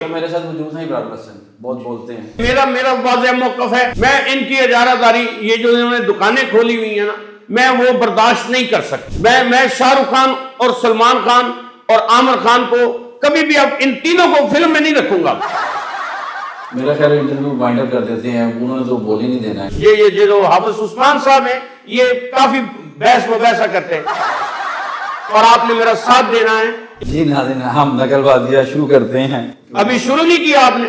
میرے ساتھ موجود ہیں ابرار حسن، بہت بولتے ہیں۔ میرا واضح موقف ہے، میں ان کی اجارہ داری، یہ جو انہوں نے دکانیں کھولی ہوئی ہیں نا، میں وہ برداشت نہیں کر سکتا۔ میں شاہ رخ خان اور سلمان خان اور عامر خان کو کبھی بھی اب ان تینوں کو فلم میں نہیں رکھوں گا۔ میرا خیال انٹرویو وائنڈ اپ کر دیتے ہیں، انہوں نے تو بول ہی نہیں دینا ہے۔ یہ جو حافظ عثمان صاحب ہیں، یہ کافی بحث مباحثہ کرتے ہیں اور آپ نے میرا ساتھ دینا ہے۔ جی ناظرین، ہم نقل بازیاں شروع کرتے ہیں۔ ابھی شروع نہیں کیا آپ نے۔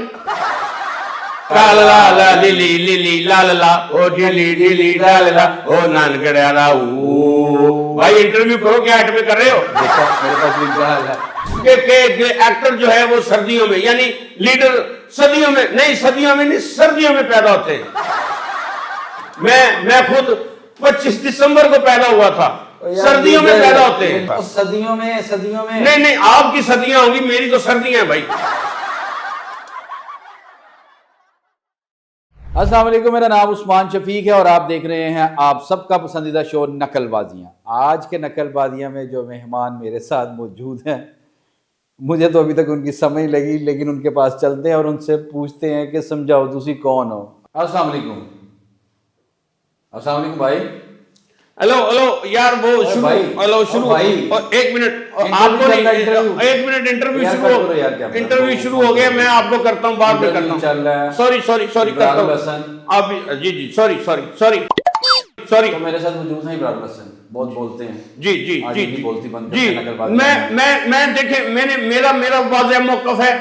لا لا لا لا لیلی لیلی لا لا لا او جیلی جیلی لا لا لا او نان گڑیا لا او۔ بھائی انٹرویو کرو، کیا ایٹ میں کر رہے ہو؟ دیکھا میرے پاس بھی انتہا ہے کہ ایکٹر جو ہے وہ سردیوں میں، یعنی لیڈر صدیوں میں نہیں، صدیوں میں نہیں، سردیوں میں پیدا ہوتے ہیں۔ میں خود 25 دسمبر کو پیدا ہوا تھا، سردیوں میں پیدا ہوتے ہیں۔ صدیوں میں نہیں، آپ کی صدیاں ہوں گی، میری تو سردیاں ہیں بھائی۔ السلام علیکم، میرا نام عثمان شفیق ہے اور آپ دیکھ رہے ہیں آپ سب کا پسندیدہ شو نقل بازیاں۔ آج کے نقل بازیاں میں جو مہمان میرے ساتھ موجود ہیں، مجھے تو ابھی تک ان کی سمجھ لگی، لیکن ان کے پاس چلتے ہیں اور ان سے پوچھتے ہیں کہ سمجھاؤ تسی کون ہو۔ السلام علیکم۔ السلام علیکم بھائی۔ ہلو یار، وہ شروع ایک منٹ، آپ کو ایک منٹ، انٹرویو شروع ہو گیا، میں آپ کو کرتا ہوں، بعد میں کرتا ہوں۔ سوری کرتا ہوں آپ، جی سوری۔ میرے ساتھ موجود ہیں ابرار حسن، بہت بولتے ہیں۔ جی بولتی بند جی، میں دیکھیں، میرا واضح موقف ہے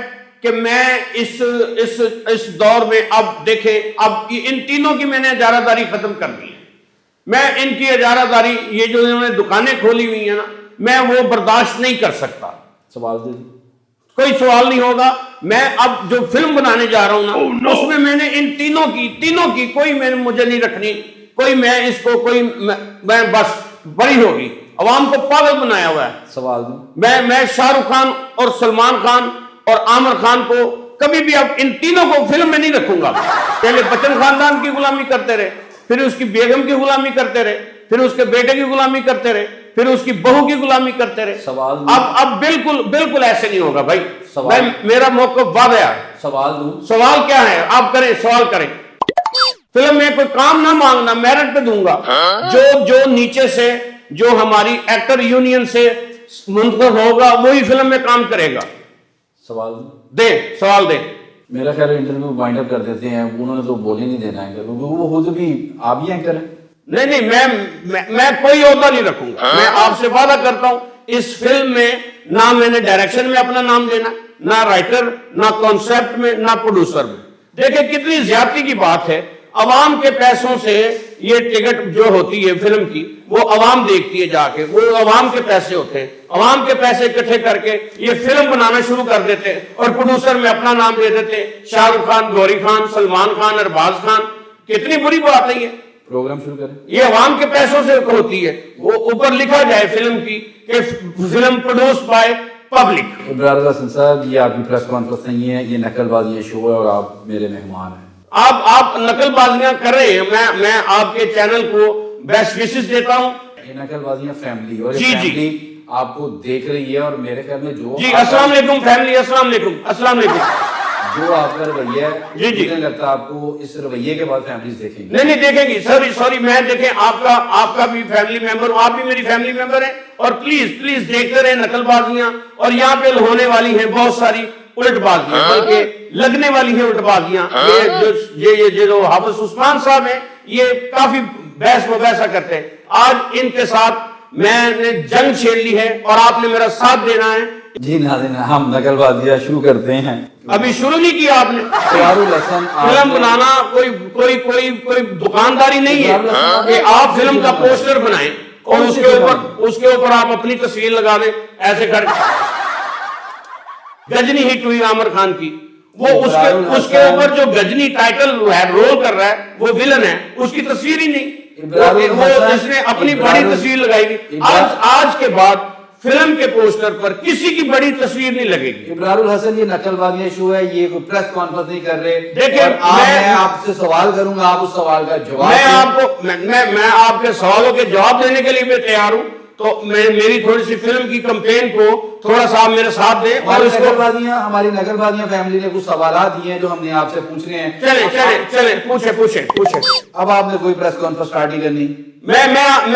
کہ میں اس دور میں اب دیکھیں، اب ان تینوں کی میں نے اجارہ داری ختم کر دی ہے۔ میں ان کی اجارہ داری، یہ جو انہوں نے دکانیں کھولی ہوئی ہیں نا، میں وہ برداشت نہیں کر سکتا۔ سوال دے دی۔ کوئی سوال نہیں ہوگا۔ میں اب جو فلم بنانے جا رہا ہوں نا، اس میں نے ان تینوں کی کوئی مجھے نہیں رکھنی، کوئی میں اس کو کوئی میں بس بڑی ہوگی، عوام کو پاگل بنایا ہوا ہے۔ سوال دوں۔ میں شاہ رخ خان اور سلمان خان اور عامر خان کو کبھی بھی اب ان تینوں کو فلم میں نہیں رکھوں گا۔ پہلے بچن خاندان کی غلامی کرتے رہے، پھر اس کی بیگم کی غلامی کرتے رہے، پھر اس کے بیٹے کی غلامی کرتے رہے، پھر اس کی بہو کی غلامی کرتے رہے۔ سوال اب بالکل ایسے نہیں ہوگا بھائی۔ میرا موقف واضح ہے۔ سوال دوں۔ سوال کیا ہے؟ آپ کریں، سوال کریں۔ فلم میں کوئی کام نہ مانگنا، میرٹ پہ دوں گا۔ جو نیچے سے، جو ہماری ایکٹر یونین سے منتخب ہوگا، وہی فلم میں کام کرے گا۔ سوال دے۔ میرا خیال انٹرویو وائنڈ اپ کر دیتے ہیں، انہوں نے تو بول ہی نہیں دینا ہے، وہ خود بھی آپ ہی اینکر ہیں۔ نہیں، میں کوئی عہدہ نہیں رکھوں گا۔ میں آپ سے وعدہ کرتا ہوں، اس فلم میں نہ میں نے ڈائریکشن میں اپنا نام دینا، نہ رائٹر، نہ کانسیپٹ میں، نہ پروڈیوسر میں۔ دیکھیں کتنی زیادتی کی بات ہے۔ عوام کے پیسوں سے یہ ٹکٹ جو ہوتی ہے فلم کی، وہ عوام دیکھتی ہے جا کے، وہ عوام کے پیسے ہوتے ہیں۔ عوام کے پیسے اکٹھے کر کے یہ فلم بنانا شروع کر دیتے ہیں اور پروڈیوسر میں اپنا نام دے دیتے ہیں، شاہ رخ خان، گوری خان، سلمان خان، ارباز خان۔ کتنی بری بات ہے یہ۔ پروگرام شروع کریں۔ یہ عوام کے پیسوں سے ہوتی ہے۔ وہ اوپر لکھا جائے فلم کی کہ فلم پروڈیوس بائی پبلک۔ ابرار حسن صاحب، یہ آپ کی پریس کانفرنس نہیں ہے، یہ نقل بازیاں شو ہے اور آپ میرے مہمان ہیں۔ آپ نقل بازیاں کر رہے ہیں، میں آپ کے چینل کو بیسٹ وشز دیتا ہوں۔ یہ نقل بازیاں فیملی اور جی فیملی آپ کو دیکھ رہی ہے، اور میرے خیال میں جو جی السلام علیکم فیملی، السلام علیکم۔ جو آپ کا رویہ ہے، جی مجھے لگتا ہے آپ کو اس رویے کے بعد فیملیز دیکھیں گی۔ نہیں دیکھیں گی۔ سوری، میں دیکھیں آپ کا بھی فیملی ممبر ہوں، آپ بھی میری فیملی ممبر ہیں، اور پلیز دیکھتے رہیں نقل بازیاں۔ اور یہاں پہ ہونے والی ہیں بہت ساری الٹ بازیاں، بلکہ لگنے والی ہیں الٹ بازیاں۔ یہ جو حافظ عثمان صاحب ہیں، یہ کافی بحث مباحثہ کرتے ہیں۔ آج ان کے ساتھ میں نے جنگ چھیڑ لی ہے اور آپ نے میرا ساتھ دینا ہے۔ جی ناظرین، ہم نقل بازیاں شروع کرتے ہیں۔ ابھی شروع نہیں کیا آپ نے۔ فلم بنانا کوئی دکانداری نہیں ہے کہ آپ فلم کا پوسٹر بنائیں اور اس کے اوپر آپ اپنی تصویر لگا دیں ایسے کر کے۔ گجنی ہٹ ہوئی عامر خان کی، وہ اس کے اوپر جو گجنی ٹائٹل ہے، رول کر رہا ہے، وہ ویلن ہے، اس کی تصویر ہی نہیں۔ وہ جس نے اپنی بڑی تصویر لگائی گی، آج کے بعد فلم کے پوسٹر پر کسی کی بڑی تصویر نہیں لگے گی۔ ابرار الحسن، یہ نقل بازیاں شو ہے، یہ کوئی پریس کانفرنس نہیں کر رہے۔ دیکھیں، میں آپ سے سوال کروں گا، آپ اس سوال کا جواب میں آپ کے سوالوں کے جواب دینے کے لیے میں تیار ہوں۔ تو میری تھوڑی سی فلم کی کمپین کو تھوڑا سا آپ میرے ساتھ دیں اور اس کو ہماری نقل بازیاں فیملی نے کچھ سوالات دیے ہیں جو ہم نے آپ سے پوچھنے ہیں. چلیں پوچھیں. اب آپ نے کوئی پریس کانفرنس اسٹارٹ نہیں کرنی. میں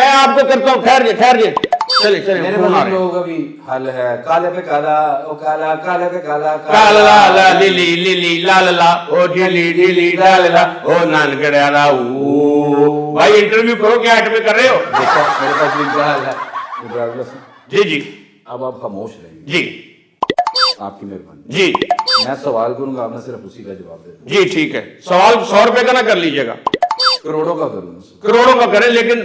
آپ کو کرتا ہوں. ٹھہر جائے. چلیں میرے لوگوں کا بھی حل ہے. کالے پہ کالا او کالا کالے پہ کالا کالا لا لی لا لا او ڈیلی لا لا او نان گڑیا لا او. بھائی انٹرویو کرو, کیا ایٹ میں کر رہے ہو؟ میرے پاس بھی حل ہے. جی اب آپ خاموش رہیں گے. جی آپ کی مہربانی. جی میں سوال کروں گا, آپ نے صرف اسی کا جواب دے دیں. جی ٹھیک ہے. سوال 100 روپے کا نہ کر لیجیے گا, کروڑوں کا کروں. کروڑوں کا کریں, لیکن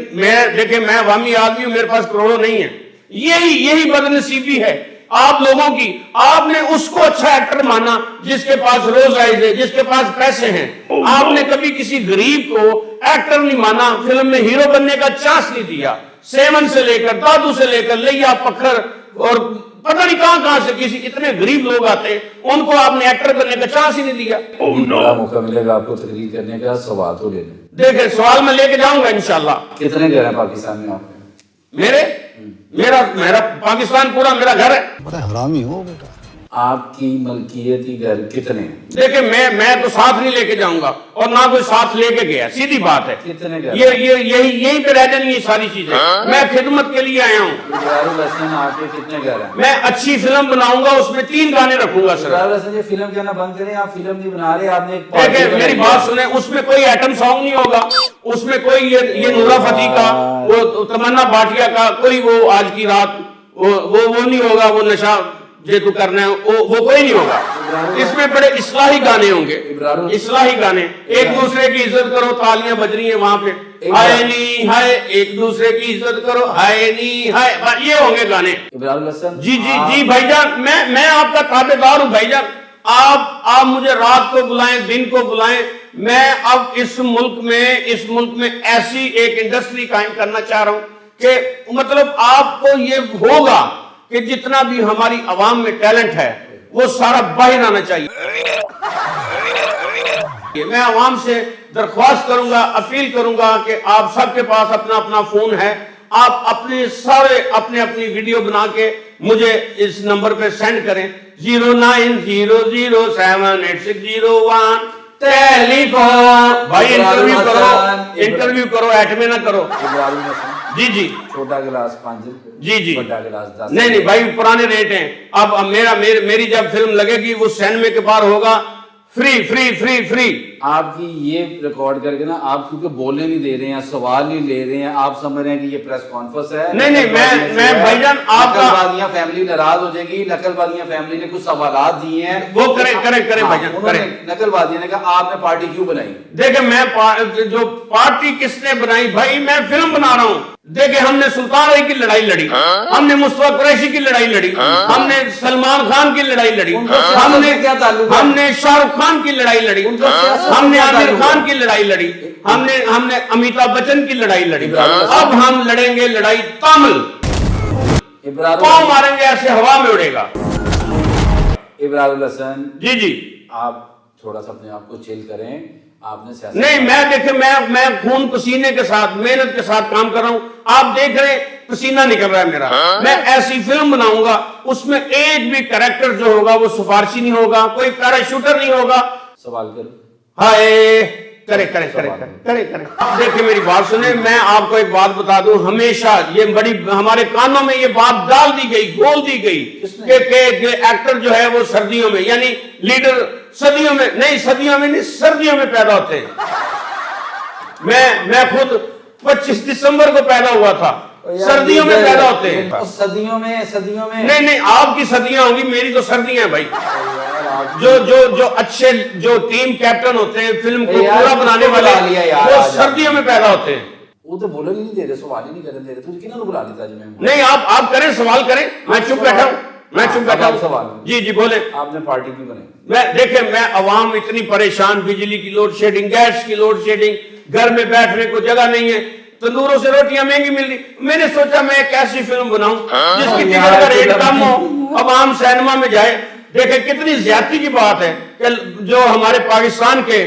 دیکھیں میں عوامی آدمی ہوں, میرے پاس کروڑوں نہیں ہے. یہی بدنصیبی ہے آپ لوگوں کی. آپ نے اس کو اچھا ایکٹر مانا جس کے پاس روز آئز ہے, جس کے پاس پیسے ہیں. آپ نے کبھی کسی غریب کو ایکٹر نہیں مانا, فلم میں ہیرو بننے کا چانس نہیں دیا. سیون سے لے کر دادو سے لے کر لیا پکھر اور پتہ نہیں کہاں سے کسی اتنے غریب لوگ آتے, ان کو آپ نے ایکٹر بننے کا چانس ہی نہیں دیا. بڑا موقع ملے گا آپ کو تقریر کرنے کا, سوال تو لے لیں. دیکھیں سوال میں لے کے جاؤں گا انشاءاللہ. کتنے گھر ہیں پاکستان میں آپ کے؟ میرا پاکستان پورا میرا گھر ہے. بڑا حرامی ہو بیٹا. آپ کی ملکیتی گھر کتنے ہیں؟ دیکھیں میں تو ساتھ نہیں لے کے جاؤں گا اور نہ کوئی ساتھ لے کے گیا, سیدھی بات ہے. کتنے گھر؟ یہیں پہ رہ جانی یہ ساری چیزیں. میں خدمت کے لیے آیا ہوں. ابرار الحسن آپ کے کتنے گھر ہیں؟ میں اچھی فلم بناؤں گا, اس میں 3 گانے رکھوں گا. سر ابرار الحسن یہ فلم کہنا بند کریں, آپ فلم نہیں بنا رہے. آپ نے دیکھیں میری بات سنیں, اس میں کوئی ایٹم سانگ نہیں ہوگا, اس میں کوئی یہ نورا فتح کا, وہ تمنا بھاٹیا کا, کوئی وہ آج کی رات وہ نہیں ہوگا, وہ نشہ جو تو کرنا ہے وہ کوئی نہیں ہوگا. اس میں بڑے اصلاحی گانے ہوں گے, اصلاحی گانے. ایک دوسرے کی عزت کرو, تالیاں بج رہی ہیں وہاں پہ, ہائے نی ہائے, ایک دوسرے کی عزت کرو, ہائے نی ہائے, یہ ہوں گے گانے. ابرار الحسن جی بھائی جان, میں آپ کا تابع دار ہوں بھائی جان. آپ مجھے رات کو بلائیں, دن کو بلائیں. میں اب اس ملک میں ایسی ایک انڈسٹری قائم کرنا چاہ رہا ہوں کہ مطلب آپ کو یہ ہوگا کہ جتنا بھی ہماری عوام میں ٹیلنٹ ہے وہ سارا باہر آنا چاہیے. میں عوام سے درخواست کروں گا, اپیل کروں گا کہ آپ سب کے پاس اپنا فون ہے, آپ اپنی ویڈیو بنا کے مجھے اس نمبر پہ سینڈ کریں. 090078601 ٹیلی فون. بھائی انٹرویو کرو, ایٹ میں نہ کرو. ابرار الحسن جی چھوٹا گلاس 5 جی بڑا گلاس 10. نہیں بھائی پرانے ریٹ ہیں. اب میری جب فلم لگے گی وہ سینمے کے پار ہوگا, فری. آپ کی یہ ریکارڈ کر کے نا, آپ کیونکہ بولنے نہیں دے رہے ہیں, سوال نہیں لے رہے ہیں, آپ سمجھ رہے ہیں کہ یہ پریس کانفرنس ہے. نہیں میں بھائی جان آپ کا نقل بازیاں فیملی ناراض ہو جائے گی. نقل بازیاں فیملی نے کچھ سوالات دیے ہیں, وہ کریں بھائی جان کریں. نقل بازیاں نے کہا آپ نے پارٹی کیوں بنائی؟ دیکھیں میں جو پارٹی کس نے بنائی, بھائی میں فلم بنا رہا ہوں. دیکھیں ہم نے سلطان علی کی لڑائی لڑی, ہم نے مصطفیٰ قریشی کی لڑائی لڑی, ہم نے سلمان خان کی لڑائی لڑی, ہم نے شاہ رخ خان کی لڑائی لڑی, ہم نے عامر خان کی لڑائی لڑی, ہم نے امیتابھ بچن کی لڑائی لڑی. اب ہم لڑیں گے لڑائی تامل, پاؤں ماریں گے ایسے ہوا میں اڑے گا. ابرار الحسن جی آپ تھوڑا سا اپنے آپ کو چل کریں. آپ نے سیاست نہیں, میں دیکھیں میں خون پسینے کے ساتھ محنت کے ساتھ کام کر رہا ہوں. آپ دیکھ رہے پسینہ نکل رہا ہے میرا. میں ایسی فلم بناؤں گا اس میں ایک بھی کریکٹر جو ہوگا وہ سفارشی نہیں ہوگا, کوئی پیراشوٹر نہیں ہوگا. سوال کرو. ہائے کرے. دیکھیں میری بات سنیں, میں آپ کو ایک بات بتا دوں, ہمیشہ یہ بڑی ہمارے کانوں میں یہ بات ڈال دی گئی, بول دی گئی کہ ایکٹر جو ہے وہ سردیوں میں, یعنی لیڈر سردیوں میں پیدا ہوتے ہیں. میں خود 25 دسمبر کو پیدا ہوا تھا, سردیوں میں پیدا ہوتے ہیں. صدیوں میں نہیں آپ کی صدیاں ہوں گی, میری تو سردیاں ہیں بھائی. جو اچھے جو ٹیم کیپٹن ہوتے ہیں, فلم کو پورا بنانے والے, وہ سردیوں میں پیدا ہوتے ہیں. وہ تو بولنے نہیں دے رہے, سوال ہی نہیں کرنے دے رہے. تجھے کنہوں نے بلا دیتا جی؟ نہیں آپ کریں, سوال کریں, میں چپ بیٹھا ہوں. جی بولیں. آپ نے پارٹی کیوں بنائی؟ دیکھیں میں عوام اتنی پریشان, بجلی کی لوڈ شیڈنگ, گیس کی لوڈ شیڈنگ, گھر میں بیٹھنے کو جگہ نہیں ہے, تندوروں سے روٹیاں مہنگی مل رہی. میں نے سوچا میں ایک ایسی فلم بناؤں جس کی ٹکٹ کا ریٹ کم ہو, عوام سینما میں جائے. دیکھیں کتنی زیادتی کی بات ہے کہ جو ہمارے پاکستان کے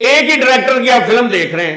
ایک ہی ڈائریکٹر کی آپ فلم دیکھ رہے ہیں.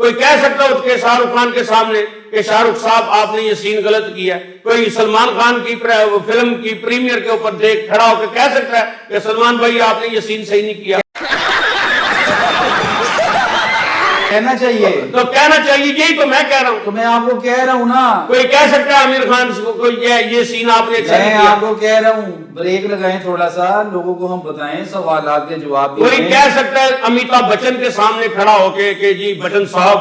کوئی کہہ سکتا ہے کہ شاہ رخ خان کے سامنے کہ شاہ رخ صاحب آپ نے یہ سین غلط کیا ہے؟ کوئی سلمان خان کی فلم کی پریمیئر کے اوپر دیکھ کھڑا ہو کے کہہ سکتا ہے کہ سلمان بھائی آپ نے یہ سین صحیح نہیں کیا؟ کہنا چاہیے تو کہنا چاہیے، یہی تو میں کہہ رہا ہوں. تو میں آپ کو کہہ رہا ہوں نا، کوئی کہہ سکتا ہے عامر خان کو یہ سین آپ نے اچھا نہیں میں کیا. آپ کو کہہ رہا ہوں بریک لگائیں تھوڑا سا، لوگوں کو ہم بتائیں، سوالات کے جواب بھی کوئی دیں. کہہ سکتا ہے امیتابھ بچن کے سامنے کھڑا ہو کے کہ جی بچن صاحب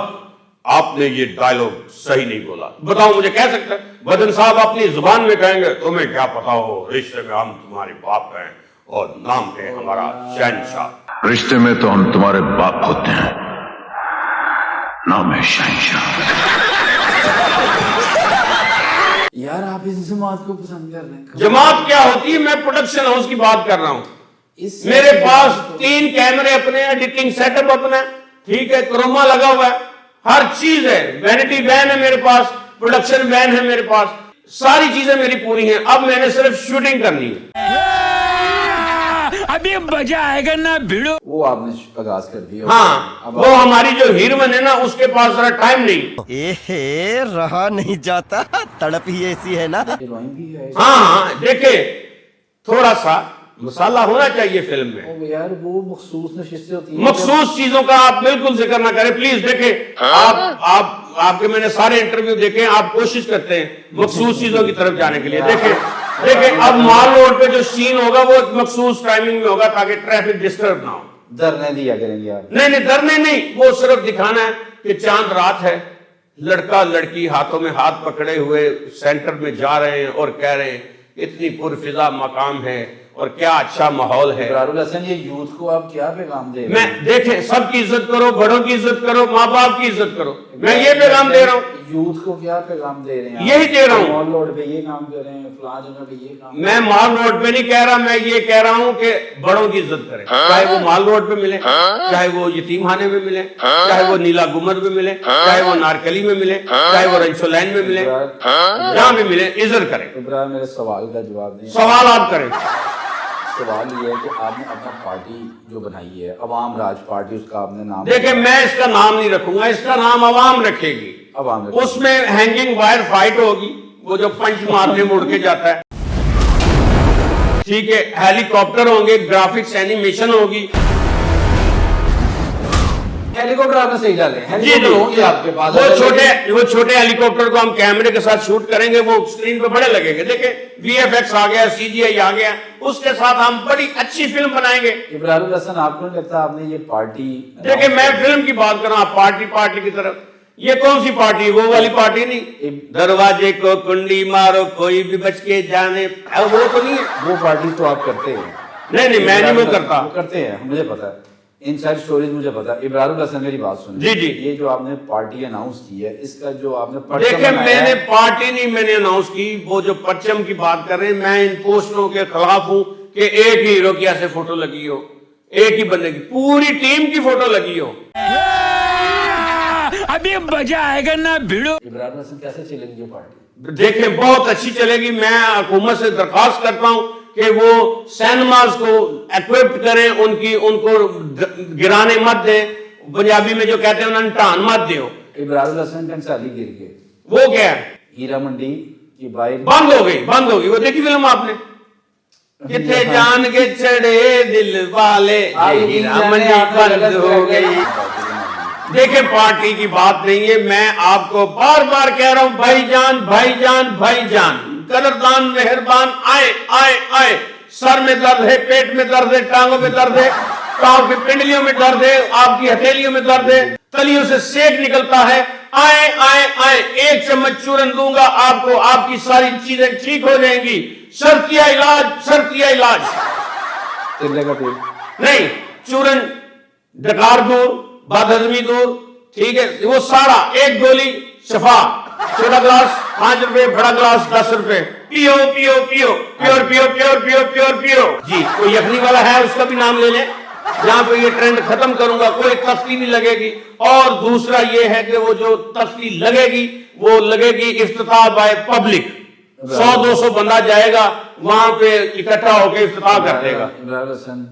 آپ نے یہ ڈائلوگ صحیح نہیں بولا. بتاؤ مجھے کہہ سکتا ہے؟ بچن صاحب اپنی زبان میں کہیں گے تمہیں کیا پتا ہو، رشتے میں ہم تمہارے باپ ہیں اور نام ہے ہمارا شہنشاہ. رشتے میں تو ہم تمہارے باپ ہوتے ہیں، نام ہے شہنشاہ. یار آپ اس جماعت کو پسند کر رہے ہیں. جماعت کیا ہوتی ہے؟ میں پروڈکشن ہاؤس کی بات کر رہا ہوں. اس میرے پاس 3 کیمرے اپنے، ایڈیٹنگ سیٹ اپ اپنا ہے، ٹھیک ہے، کروما لگا ہوا ہے، ہر چیز ہے، وینٹی وین ہے میرے پاس، پروڈکشن وین ہے میرے پاس، ساری چیزیں میری پوری ہیں. اب میں نے صرف شوٹنگ کرنی ہے. ابھی مزہ آئے گا نا بھیڑو. وہ آپ نے آغاز کر دیا. ہاں وہ ہماری جو ہیروئن ہے نا اس کے پاس ذرا ٹائم نہیں. رہا نہیں جاتا، تڑپ ہی ایسی ہے نا. ہیروئن بھی ہے. ہاں دیکھیں تھوڑا سا مسالہ ہونا چاہیے فلم میں. او یار وہ مخصوص نشستیں ہوتی ہیں. مخصوص چیزوں کا آپ بالکل ذکر نہ کریں پلیز. دیکھیں آپ کے میں نے سارے انٹرویو دیکھے، آپ کوشش کرتے ہیں مخصوص چیزوں کی طرف جانے کے لیے. دیکھیں اب مال روڈ پہ جو سین ہوگا وہ مخصوص ٹائمنگ میں ہوگا تاکہ ٹریفک ڈسٹرب نہ ہو. درنے دیا کریں گے آپ. نہیں درنے نہیں، وہ صرف دکھانا ہے کہ چاند رات ہے، لڑکا لڑکی ہاتھوں میں ہاتھ پکڑے ہوئے سینٹر میں جا رہے ہیں اور کہہ رہے ہیں اتنی پرفضا مقام ہے اور کیا اچھا ماحول ہے. ابرار الحسن یہ یوتھ کو آپ کیا پیغام دے رہے میں ہیں؟ دیکھیں سب کی عزت کرو، بڑوں کی عزت کرو، ماں باپ کی عزت کرو. میں یہ پیغام دے رہا ہوں. یوتھ کو کیا پیغام دے رہے ہیں؟ یہی دے رہا ہوں. مال روڈ پہ یہ کام کر رہے ہیں، فلاں جگہ پہ یہ کام. میں مال روڈ پہ نہیں کہہ رہا، میں یہ کہہ رہا ہوں کہ بڑوں کی عزت کریں، چاہے وہ مال روڈ پہ ملے، چاہے وہ یتیم خانے میں ملے، چاہے وہ نیلا گمر میں ملے، چاہے وہ نارکلی میں ملے، چاہے وہ رنچو لائن میں ملے، جہاں بھی ملے عزت کریں. ابرار میرے سوال کا جواب دیں. سوال آپ کریں. سوال یہ ہے کہ آپ نے اپنا پارٹی جو بنائی ہے عوام راج پارٹی، اس کا آپ نے نام دیکھیں میں اس کا نام نہیں رکھوں گا، اس کا نام عوام رکھے گی. عوام اس میں ہینگنگ وائر فائٹ ہوگی، وہ جو پنچ مارنے مڑ کے جاتا ہے، ٹھیک ہے، ہیلی کاپٹر ہوں گے، گرافکس اینیمیشن ہوگی. ہیلی کاپٹر آپ نے صحیح ڈالے ہیں. جی ہوگی آپ کے پاس. وہ چھوٹے ہیلی کاپٹر کو ہم کیمرے کے ساتھ شوٹ کریں گے، وہ اسکرین پہ بڑے لگیں گے. دیکھیں وی ایف ایکس آ گیا، سی جی آئی آ گیا، اس کے ساتھ ہم بڑی اچھی فلم بنائیں گے. ابرار الحسن آپ کو نہیں لگتا آپ نے یہ پارٹی؟ دیکھیں میں فلم کی بات کر رہا ہوں، پارٹی کی طرف. یہ کون سی پارٹی؟ وہ والی پارٹی نہیں، دروازے کو کنڈی مارو کوئی بھی بچ کے جانے، وہ تو نہیں ہے. وہ پارٹی تو آپ کرتے ہیں. نہیں میں نہیں وہ کرتا. وہ کرتے ہیں، مجھے پتا ہے، ان ساری سٹوریز مجھے پتا ہے. ابرار الحسن میری بات سنیں. جی یہ جو آپ نے پارٹی اناؤنس کی ہے، اس کا جو آپ نے دیکھیں میں نے پارٹی نہیں میں نے اناؤنس کی. وہ جو پرچم کی بات کر رہے ہیں، میں ان پوسٹروں کے خلاف ہوں کہ ایک ہی ہیرو کی ایسے فوٹو لگی ہو، ایک ہی بندے کی، پوری ٹیم کی فوٹو لگی ہو. ابھی مزہ آئے گا نا بھیڑو. ابرار الحسن کیسے چلے گی یہ پارٹی؟ دیکھیں بہت اچھی چلے گی. میں حکومت سے درخواست کرتا ہوں کہ وہ سینماز کو ایکوپٹ کریں، ان کو گرانے مت دیں. پنجابی میں جو کہتے ہیں انہوں نے ٹان مت دیو. ابرار الحسن کنسالی گر گئے. وہ کیا ہے؟ ہیرا منڈی کی بائک بند ہو گئی. وہ دیکھی فلم آپ نے؟ کتنے جان کے چڑھے دل والے، ہیرا منڈی بند ہو گئی. دیکھیں پارٹی کی بات نہیں ہے، میں آپ کو بار بار کہہ رہا ہوں بھائی جان قدردان مہربان آئے. سر میں درد ہے، پیٹ میں درد ہے، ٹانگوں میں درد ہے، پاؤں کی پنڈلیوں میں درد ہے، آپ کی ہتھیلیوں میں درد ہے، تلیوں سے سیک نکلتا ہے. آئے 1 چمچ چورن دوں گا آپ کو، آپ کی ساری چیزیں ٹھیک ہو جائیں گی. شرطیہ علاج تیلے کا تیل نہیں، چورن ڈکار دور، بد ہضمی دور، ٹھیک ہے، وہ سارا 1 گولی شفا. چھوٹا گلاس 5 روپے، بڑا گلاس 10 روپے. پیو پیور. جی کوئی یخنی والا ہے اس کا بھی نام لے لیں. جہاں پہ یہ ٹرینڈ ختم کروں گا، کوئی تفصیل نہیں لگے گی. اور دوسرا یہ ہے کہ وہ جو تفصیل لگے گی وہ لگے گی افتتاح بائے پبلک. 100-200 بندہ جائے گا وہاں پہ اکٹھا ہو کے افتتاح کر دے گا. ابرار الحسن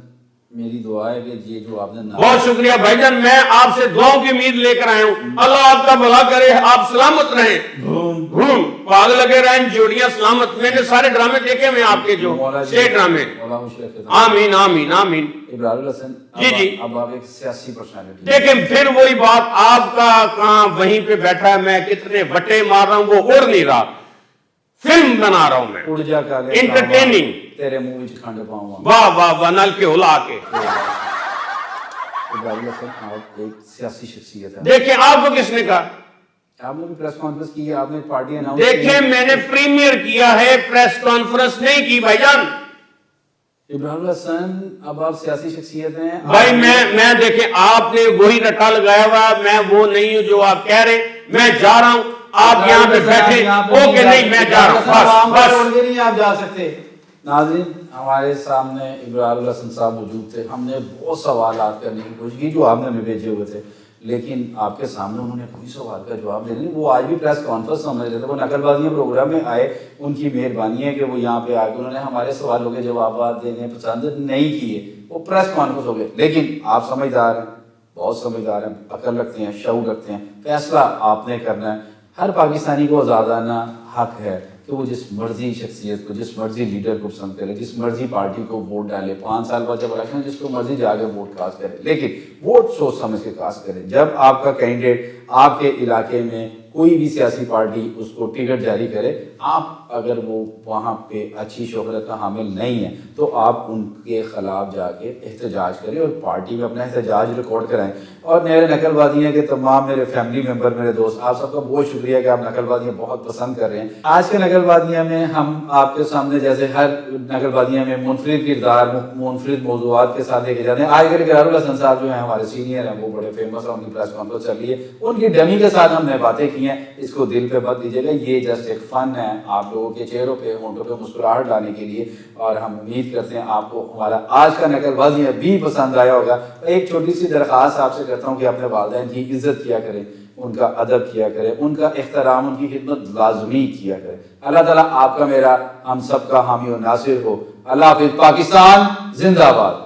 میری دعا ہے کہ یہ جو آپ نے بہت شکریہ بھائی جان، میں آپ سے دعاؤں کی امید لے کر آیا ہوں، اللہ آپ کا بھلا کرے، آپ سلامت رہیں، گھوم پاگ لگے رہیں، جوڑیاں سلامت. میں نے سارے ڈرامے دیکھے میں آپ کے جو چھ ڈرامے. آمین آمین آمین. ابرار الحسن جی اب آپ ایک سیاسی پرسنالٹی. دیکھیں پھر وہی بات، آپ کا کہاں وہیں پہ بیٹھا ہے، میں کتنے بٹے مار رہا ہوں، وہ اڑ نہیں رہا. فلم بنا رہا ہوں میں، اڑ جا کا انٹرٹیننگ. تیرے منہ وچ کھنڈ پاؤں گا. واہ واہ واہ، نل کے ہلا کے. ابرار الحسن آپ ایک سیاسی شخصیت ہے. دیکھیں آپ کو کس نے کہا؟ آپ نے بھی پریس کانفرنس کی ہے، آپ نے پارٹی اناؤنس دیکھیں میں نے پریمیئر کیا ہے، پریس کانفرنس نہیں کی بھائی جان. ابراہیم الحسن اب آپ سیاسی شخصیت ہیں بھائی میں دیکھیں آپ نے وہی رٹا لگایا ہوا، میں وہ نہیں ہوں جو آپ کہہ رہے. میں جا رہا ہوں، آپ یہاں پہ بیٹھے اوکے، نہیں میں جا رہا ہوں، بس نہیں آپ جا سکتے. ناظرین ہمارے سامنے ابراہیم الحسن صاحب موجود تھے، ہم نے بہت سوالات کرنے کی کوشش کی جو آپ نے ہمیں بھیجے ہوئے تھے، لیکن آپ کے سامنے انہوں نے کوئی سوال کا جواب نہیں. وہ آج بھی پریس کانفرنس سمجھ رہے تھے، وہ نقل بازی پروگرام میں آئے، ان کی مہربانی ہے کہ وہ یہاں پہ آ کے انہوں نے ہمارے سوالوں کے جوابات دینے پسند نہیں کیے، وہ پریس کانفرنس ہو گئے. لیکن آپ سمجھدار ہیں، بہت سمجھدار ہیں، عقل رکھتے ہیں، شعور رکھتے ہیں، فیصلہ آپ نے کرنا ہے. ہر پاکستانی کو آزادانہ حق ہے کہ وہ جس مرضی شخصیت کو، جس مرضی لیڈر کو پسند کرے، جس مرضی پارٹی کو ووٹ ڈالے. 5 سال بعد جب الیکشن جس کو مرضی جا کے ووٹ کاسٹ کرے، لیکن ووٹ سوچ سمجھ کے کاسٹ کرے. جب آپ کا کینڈیڈیٹ آپ کے علاقے میں کوئی بھی سیاسی پارٹی اس کو ٹکٹ جاری کرے، آپ اگر وہ وہاں پہ اچھی شہرت کا حامل نہیں ہے تو آپ ان کے خلاف جا کے احتجاج کریں اور پارٹی میں اپنا احتجاج ریکارڈ کرائیں. اور میرے نقل بازیاں کے تمام میرے فیملی ممبر، میرے دوست، آپ سب کا بہت شکریہ کہ آپ نقل بازیاں بہت پسند کر رہے ہیں. آج کے نقل بازیاں میں ہم آپ کے سامنے جیسے ہر نقل بازیاں میں منفرد کردار، منفرد موضوعات کے ساتھ لے کے جاتے ہیں. آج کل ابرار الحسن صاحب جو ہیں ہمارے سینئر ہیں، وہ بڑے فیمس ہیں، ان کی پریس کانفرنس چل رہی ہے، ان کی ڈمی کے ساتھ ہم نے باتیں کی ہیں. اس کو دل پہ مت دیجیے گا، یہ جسٹ ایک فن ہے آپ لوگوں کے چہروں پہ، ہونٹوں پہ مسکراہٹ لانے کے لیے. اور ہم امید کرتے ہیں آپ کو ہمارا آج کا نقل بازیاں بھی پسند آیا ہوگا. ایک چھوٹی سی درخواست آپ سے کرتا ہوں کہ اپنے والدین کی عزت کیا کریں، ان کا ادب کیا کریں، ان کا احترام، ان کی خدمت لازمی کیا کریں. اللہ تعالیٰ آپ کا، میرا، ہم سب کا حامی و ناصر ہو. اللہ حافظ. پاکستان زندہ باد.